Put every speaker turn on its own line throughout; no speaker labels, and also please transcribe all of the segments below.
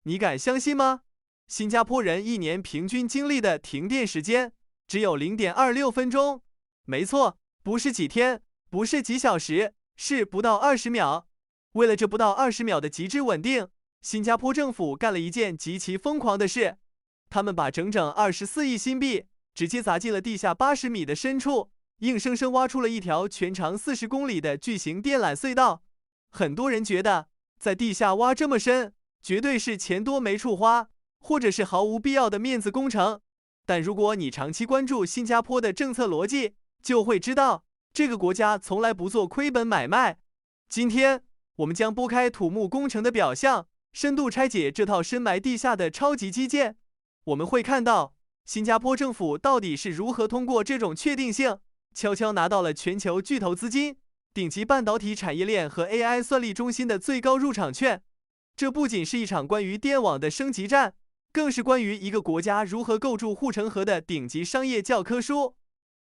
你敢相信吗？新加坡人一年平均经历的停电时间只有0.26分钟。没错，不是几天，不是几小时，是不到20秒。为了这不到20秒的极致稳定，新加坡政府干了一件极其疯狂的事，他们把整整24亿新币直接砸进了地下80米的深处，硬生生挖出了一条全长40公里的巨型电缆隧道。很多人觉得，在地下挖这么深，绝对是钱多没处花，或者是毫无必要的面子工程。但如果你长期关注新加坡的政策逻辑，就会知道，这个国家从来不做亏本买卖。今天，我们将拨开土木工程的表象，深度拆解这套深埋地下的超级基建。我们会看到，新加坡政府到底是如何通过这种确定性，悄悄拿到了全球巨头资金、顶级半导体产业链和 AI 算力中心的最高入场券。这不仅是一场关于电网的升级战，更是关于一个国家如何构筑护城河的顶级商业教科书。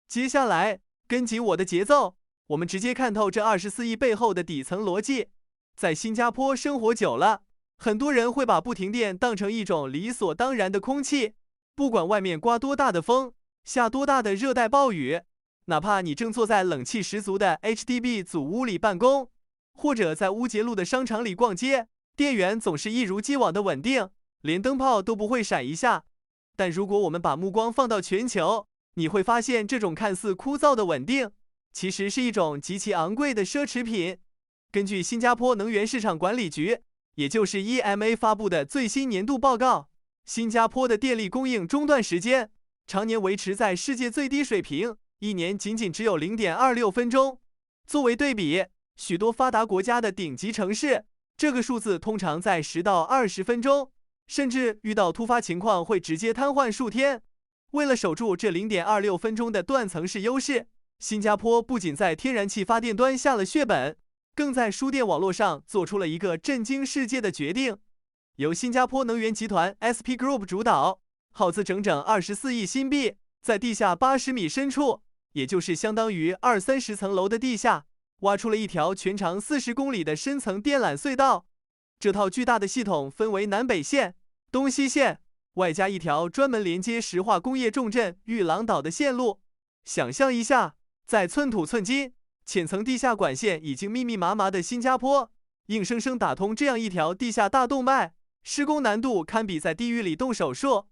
接下来，跟紧我的节奏，我们直接看透这24亿背后的底层逻辑。在新加坡生活久了，很多人会把不停电当成一种理所当然的空气，不管外面刮多大的风，下多大的热带暴雨，哪怕你正坐在冷气十足的 HDB 组屋里办公，或者在乌节路的商场里逛街，电源总是一如既往的稳定，连灯泡都不会闪一下。但如果我们把目光放到全球，你会发现这种看似枯燥的稳定，其实是一种极其昂贵的奢侈品。根据新加坡能源市场管理局，也就是 EMA 发布的最新年度报告，新加坡的电力供应中断时间常年维持在世界最低水平，一年仅仅只有0.26分钟。作为对比，许多发达国家的顶级城市，这个数字通常在10到20分钟，甚至遇到突发情况会直接瘫痪数天。为了守住这0.26分钟的断层式优势，新加坡不仅在天然气发电端下了血本，更在输电网络上做出了一个震惊世界的决定。由新加坡能源集团 SP Group 主导，耗资整整24亿新币，在地下80米深处，也就是相当于20-30层楼的地下，挖出了一条全长40公里的深层电缆隧道。这套巨大的系统分为南北线、东西线，外加一条专门连接石化工业重镇玉郎岛的线路。想象一下，在寸土寸金、浅层地下管线已经密密麻麻的新加坡，硬生生打通这样一条地下大动脉，施工难度堪比在地狱里动手术。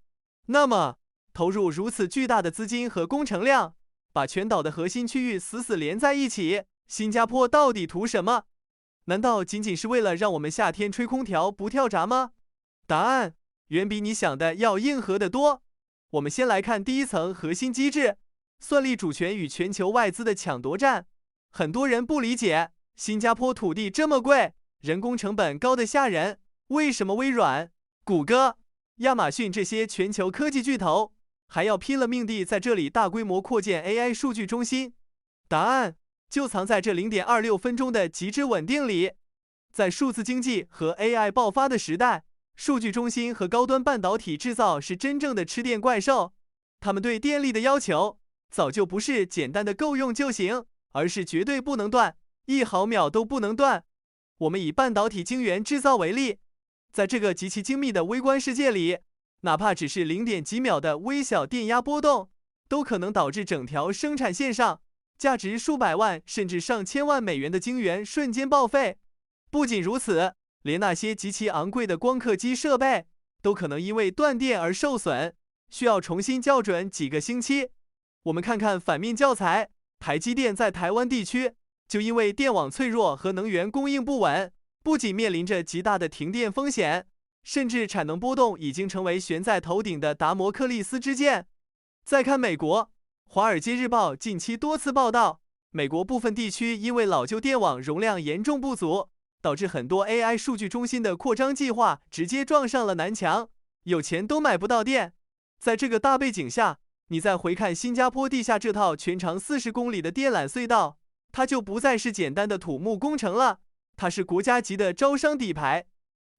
那么，投入如此巨大的资金和工程量，把全岛的核心区域死死连在一起，新加坡到底图什么？难道仅仅是为了让我们夏天吹空调不跳闸吗？答案远比你想的要硬核得多。我们先来看第一层核心机制，算力主权与全球外资的抢夺战。很多人不理解，新加坡土地这么贵，人工成本高得吓人，为什么微软、谷歌、亚马逊这些全球科技巨头还要拼了命地在这里大规模扩建 AI 数据中心？答案就藏在这0.26分钟的极致稳定里。在数字经济和 AI 爆发的时代，数据中心和高端半导体制造是真正的吃电怪兽。他们对电力的要求早就不是简单的够用就行，而是绝对不能断，1毫秒都不能断。我们以半导体晶圆制造为例，在这个极其精密的微观世界里，哪怕只是0.几秒的微小电压波动，都可能导致整条生产线上价值数百万甚至上千万美元的晶圆瞬间报废。不仅如此，连那些极其昂贵的光刻机设备都可能因为断电而受损，需要重新校准几个星期。我们看看反面教材，台积电在台湾地区就因为电网脆弱和能源供应不稳，不仅面临着极大的停电风险，甚至产能波动已经成为悬在头顶的达摩克利斯之剑。再看美国，华尔街日报近期多次报道，美国部分地区因为老旧电网容量严重不足，导致很多 AI 数据中心的扩张计划直接撞上了南墙，有钱都买不到电。在这个大背景下，你再回看新加坡地下这套全长40公里的电缆隧道，它就不再是简单的土木工程了，它是国家级的招商底牌。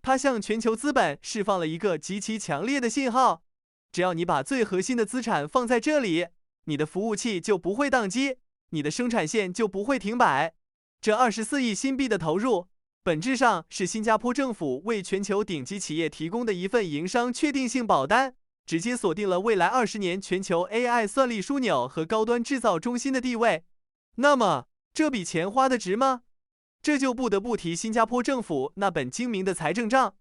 它向全球资本释放了一个极其强烈的信号，只要你把最核心的资产放在这里，你的服务器就不会宕机，你的生产线就不会停摆。这24亿新币的投入，本质上是新加坡政府为全球顶级企业提供的一份营商确定性保单，直接锁定了未来20年全球 AI 算力枢纽和高端制造中心的地位。那么，这笔钱花得值吗？这就不得不提新加坡政府那本精明的财政账。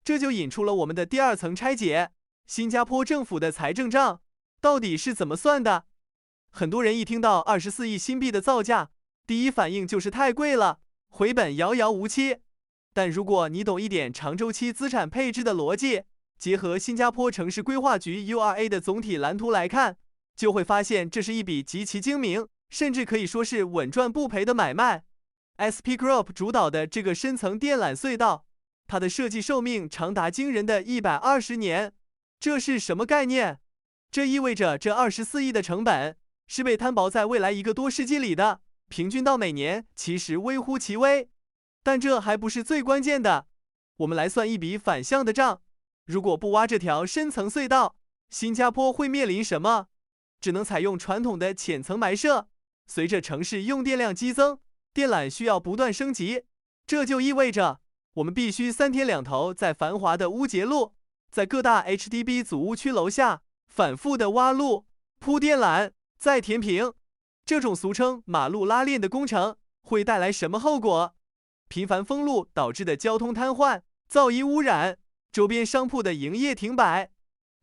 这就引出了我们的第二层拆解：新加坡政府的财政账到底是怎么算的？很多人一听到24亿新币的造价，第一反应就是太贵了，回本遥遥无期。但如果你懂一点长周期资产配置的逻辑，结合新加坡城市规划局 URA 的总体蓝图来看，就会发现这是一笔极其精明，甚至可以说是稳赚不赔的买卖。SP Group 主导的这个深层电缆隧道，它的设计寿命长达惊人的120年。这是什么概念？这意味着这24亿的成本是被摊薄在未来1个多世纪里的，平均到每年其实微乎其微。但这还不是最关键的，我们来算一笔反向的账。如果不挖这条深层隧道，新加坡会面临什么？只能采用传统的浅层埋设。随着城市用电量激增，电缆需要不断升级，这就意味着我们必须3天2头在繁华的乌节路，在各大 HDB 组屋区楼下反复的挖路、铺电缆、再填平。这种俗称马路拉链的工程会带来什么后果？频繁封路导致的交通瘫痪、噪音污染、周边商铺的营业停摆，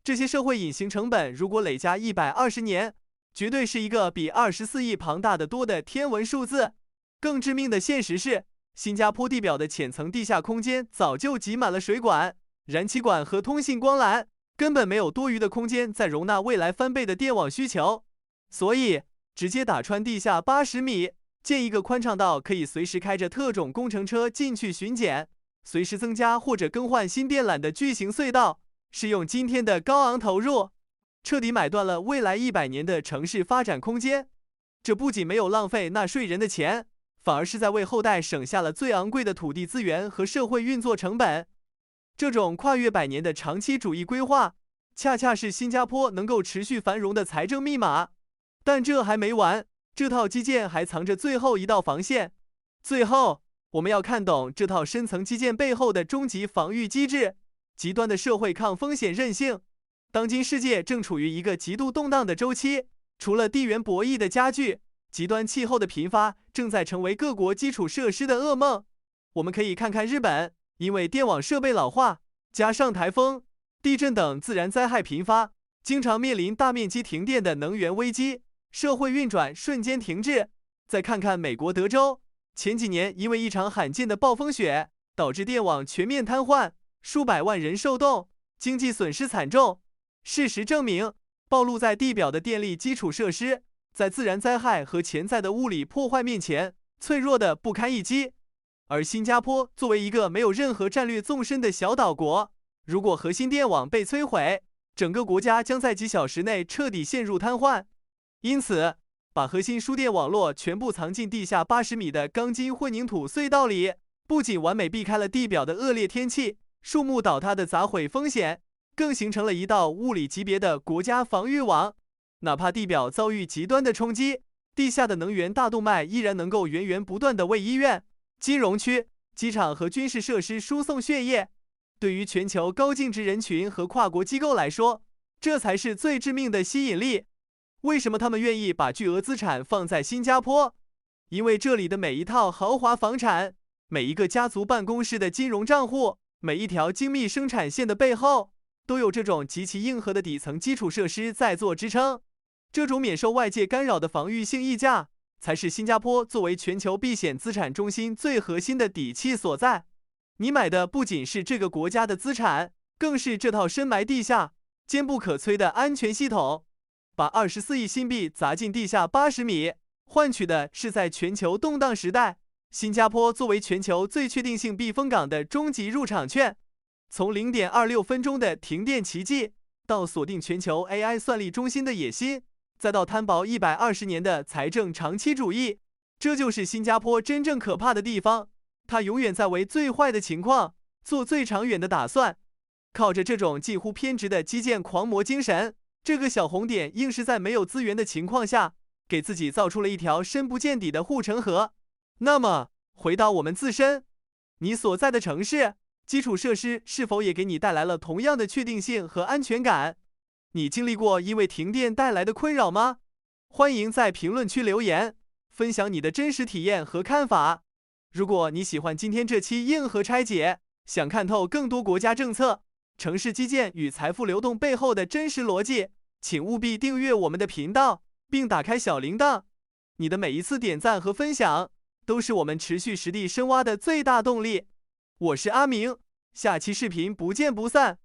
这些社会隐形成本如果累加120年，绝对是一个比24亿庞大的多的天文数字。更致命的现实是，新加坡地表的浅层地下空间早就挤满了水管、燃气管和通信光缆，根本没有多余的空间再容纳未来翻倍的电网需求。所以，直接打穿地下80米，建一个宽敞到可以随时开着特种工程车进去巡检，随时增加或者更换新电缆的巨型隧道，是用今天的高昂投入，彻底买断了未来100年的城市发展空间。这不仅没有浪费纳税人的钱，反而是在为后代省下了最昂贵的土地资源和社会运作成本。这种跨越100年的长期主义规划，恰恰是新加坡能够持续繁荣的财政密码。但这还没完，这套基建还藏着最后一道防线。最后，我们要看懂这套深层基建背后的终极防御机制——极端的社会抗风险韧性。当今世界正处于一个极度动荡的周期，除了地缘博弈的加剧，极端气候的频发正在成为各国基础设施的噩梦。我们可以看看日本，因为电网设备老化，加上台风、地震等自然灾害频发，经常面临大面积停电的能源危机，社会运转瞬间停滞。再看看美国德州，前几年因为一场罕见的暴风雪，导致电网全面瘫痪，数百万人受冻，经济损失惨重。事实证明，暴露在地表的电力基础设施，在自然灾害和潜在的物理破坏面前，脆弱的不堪一击。而新加坡作为一个没有任何战略纵深的小岛国，如果核心电网被摧毁，整个国家将在几小时内彻底陷入瘫痪。因此，把核心输电网络全部藏进地下80米的钢筋混凝土隧道里，不仅完美避开了地表的恶劣天气、树木倒塌的砸毁风险，更形成了一道物理级别的国家防御网。哪怕地表遭遇极端的冲击，地下的能源大动脉依然能够源源不断地为医院、金融区、机场和军事设施输送血液。对于全球高净值人群和跨国机构来说，这才是最致命的吸引力。为什么他们愿意把巨额资产放在新加坡？因为这里的每一套豪华房产、每一个家族办公室的金融账户、每一条精密生产线的背后，都有这种极其硬核的底层基础设施在做支撑。这种免受外界干扰的防御性溢价，才是新加坡作为全球避险资产中心最核心的底气所在。你买的不仅是这个国家的资产，更是这套深埋地下、坚不可摧的安全系统。把24亿新币砸进地下80米，换取的是在全球动荡时代，新加坡作为全球最确定性避风港的终极入场券。从0.26分钟的停电奇迹，到锁定全球 AI 算力中心的野心，再到摊薄120年的财政长期主义，这就是新加坡真正可怕的地方。它永远在为最坏的情况做最长远的打算。靠着这种近乎偏执的基建狂魔精神，这个小红点硬是在没有资源的情况下，给自己造出了一条深不见底的护城河。那么，回到我们自身，你所在的城市基础设施是否也给你带来了同样的确定性和安全感？你经历过因为停电带来的困扰吗？欢迎在评论区留言，分享你的真实体验和看法。如果你喜欢今天这期硬核拆解，想看透更多国家政策、城市基建与财富流动背后的真实逻辑，请务必订阅我们的频道，并打开小铃铛。你的每一次点赞和分享，都是我们持续实地深挖的最大动力。我是阿明，下期视频不见不散。